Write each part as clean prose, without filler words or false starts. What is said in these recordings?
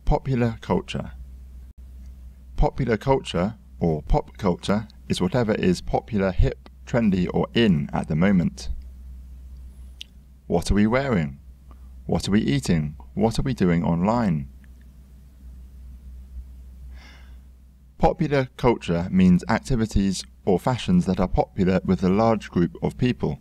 Popular culture. Popular culture, or pop culture, is whatever is popular, hip, trendy, or in at the moment. What are we wearing? What are we eating? What are we doing online? Popular culture means activities or fashions that are popular with a large group of people.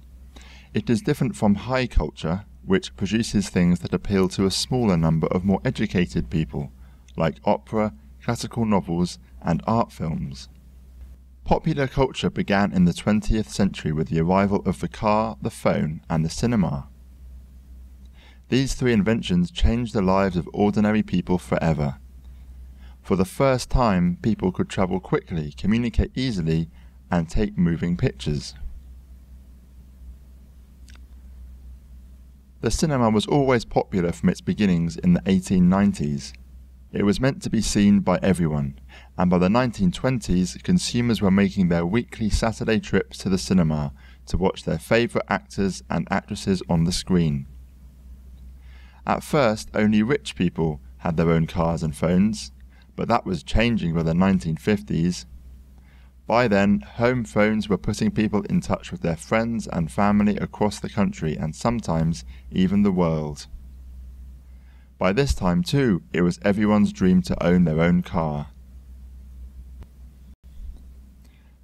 It is different from high culture, which produces things that appeal to a smaller number of more educated people, like opera, classical novels, and art films. Popular culture began in the 20th century with the arrival of the car, the phone, and the cinema. These three inventions changed the lives of ordinary people forever. For the first time, people could travel quickly, communicate easily, and take moving pictures. The cinema was always popular from its beginnings in the 1890s. It was meant to be seen by everyone, and by the 1920s, consumers were making their weekly Saturday trips to the cinema to watch their favourite actors and actresses on the screen. At first, only rich people had their own cars and phones, but that was changing by the 1950s. By then, home phones were putting people in touch with their friends and family across the country and sometimes even the world. By this time too, it was everyone's dream to own their own car.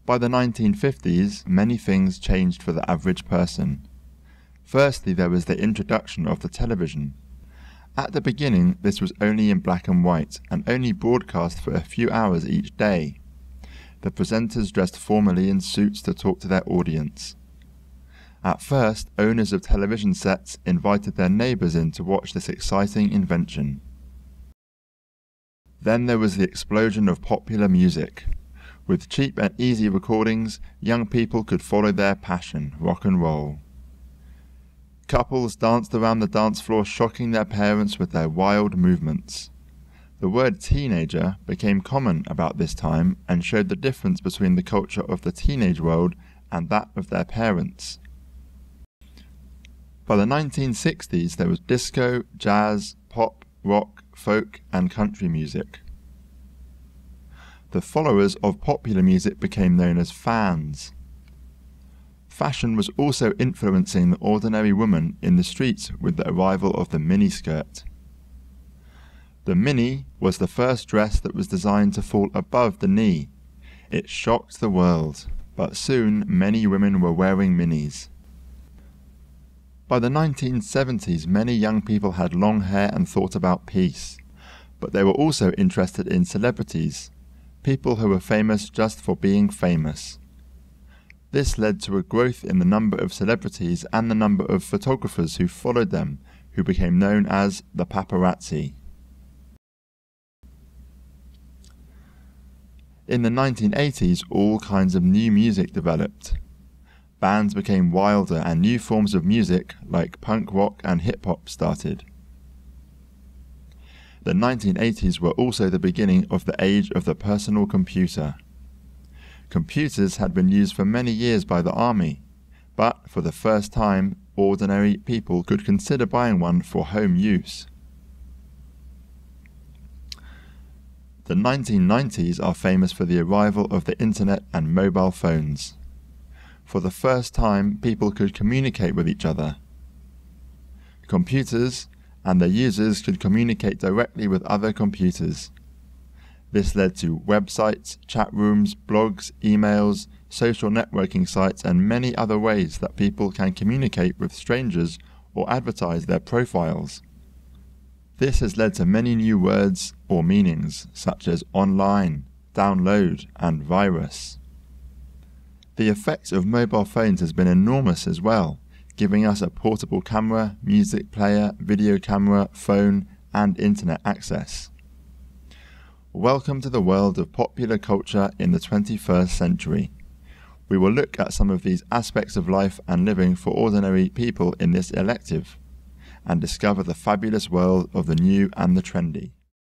By the 1950s, many things changed for the average person. Firstly, there was the introduction of the television. At the beginning, this was only in black and white and only broadcast for a few hours each day. The presenters dressed formally in suits to talk to their audience. At first, owners of television sets invited their neighbours in to watch this exciting invention. Then there was the explosion of popular music. With cheap and easy recordings, young people could follow their passion, rock and roll. Couples danced around the dance floor, shocking their parents with their wild movements. The word teenager became common about this time and showed the difference between the culture of the teenage world and that of their parents. By the 1960s, there was disco, jazz, pop, rock, folk, and country music. The followers of popular music became known as fans. Fashion was also influencing the ordinary woman in the streets with the arrival of the miniskirt. The mini was the first dress that was designed to fall above the knee. It shocked the world, but soon many women were wearing minis. By the 1970s, many young people had long hair and thought about peace, but they were also interested in celebrities, people who were famous just for being famous. This led to a growth in the number of celebrities and the number of photographers who followed them, who became known as the paparazzi. In the 1980s, all kinds of new music developed. Bands became wilder and new forms of music like punk rock and hip-hop started. The 1980s were also the beginning of the age of the personal computer. Computers had been used for many years by the army, but for the first time, ordinary people could consider buying one for home use. The 1990s are famous for the arrival of the internet and mobile phones. For the first time, people could communicate with each other. Computers and their users could communicate directly with other computers. This led to websites, chat rooms, blogs, emails, social networking sites, and many other ways that people can communicate with strangers or advertise their profiles. This has led to many new words or meanings, such as online, download, and virus. The effect of mobile phones has been enormous as well, giving us a portable camera, music player, video camera, phone, and internet access. Welcome to the world of popular culture in the 21st century. We will look at some of these aspects of life and living for ordinary people in this elective, and discover the fabulous world of the new and the trendy.